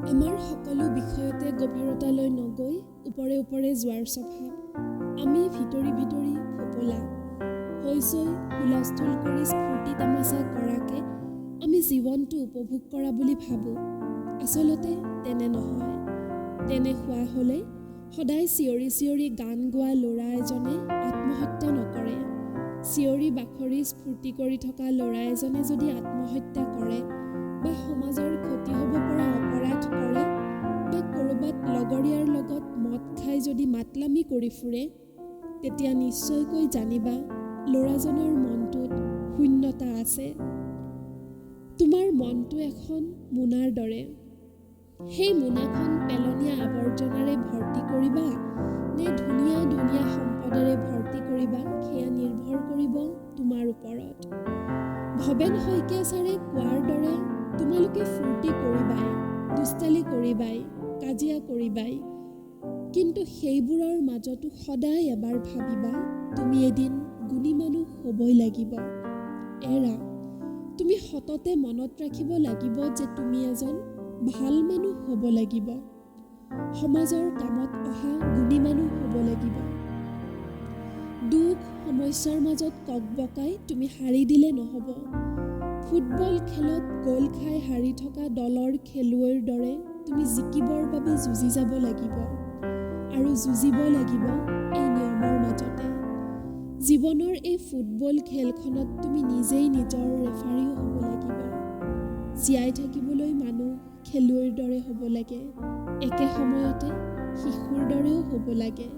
আমাৰ সকলো বিষয়তে গভীৰতালৈ নগৈ ওপৰে ওপৰে যোৱাৰ স্বভাৱ। আমি ভিতৰি ভিতৰি ফোপোলা হৈছৈ হুলস্থুল কৰি স্ফূৰ্তি তামাচা কৰাকে আমি জীৱনটো উপভোগ কৰা বুলি ভাবোঁ। আচলতে তেনে নহয়। তেনে হোৱা হ'লে সদায় চিঞৰি চিঞৰি গান গোৱা ল'ৰা এজনে আত্মহত্যা নকৰে। চিঞৰি বাখৰি স্ফূৰ্তি কৰি থকা ল'ৰা এজনে যদি আত্মহত্যা কৰে বা সমাজৰ ক্ষতি হ'ব পৰা অপৰাধ কৰে বা ক'ৰবাত লগৰীয়াৰ লগত মদ খাই যদি মাতলামি কৰি ফুৰে, তেতিয়া নিশ্চয়কৈ জানিবা ল'ৰাজনৰ মনটোত শূন্যতা আছে। তোমাৰ মনটো এখন মোনাৰ দৰে। সেই মোনাখন পেলনীয়া আৱৰ্জনাৰে ভৰ্তি কৰিবা নে ধুনীয়া ধুনীয়া সম্পদেৰে ভৰ্তি কৰিবা, সেয়া নিৰ্ভৰ কৰিব তোমাৰ ওপৰত। ভৱেন শইকীয়া ছাৰে কোৱাৰ দৰে তোমালোকে ফূৰ্তি কৰিবাই, দুষ্টালি কৰিবাই, কাজিয়া কৰিবাই, কিন্তু সেইবোৰৰ মাজতো সদায় এবাৰ ভাবিবা তুমি এদিন গুণী মানুহ হ'বই লাগিব। এৰা, তুমি সততে মনত ৰাখিব লাগিব যে তুমি এজন ভাল মানুহ হ'ব লাগিব। সমাজৰ কামত অহা গুণী মানুহ হ'ব লাগিব। দুখ সমস্যাৰ মাজত ককবকাই তুমি হাৰি দিলে নহ'ব। ফুটবল খেলত গ'ল খাই হাৰি থকা দলৰ খেলুৱৈৰ দৰে তুমি জিকিবৰ বাবে যুঁজি যাব লাগিব আৰু যুঁজিব লাগিব এই নিয়মৰ মাজতে। জীৱনৰ এই ফুটবল খেলখনত তুমি নিজেই নিজৰ ৰেফাৰীও হ'ব লাগিব। জীয়াই থাকিবলৈ মানুহ খেলুৱৈৰ দৰে হ'ব লাগে, একে সময়তে শিশুৰ দৰেও হ'ব লাগে।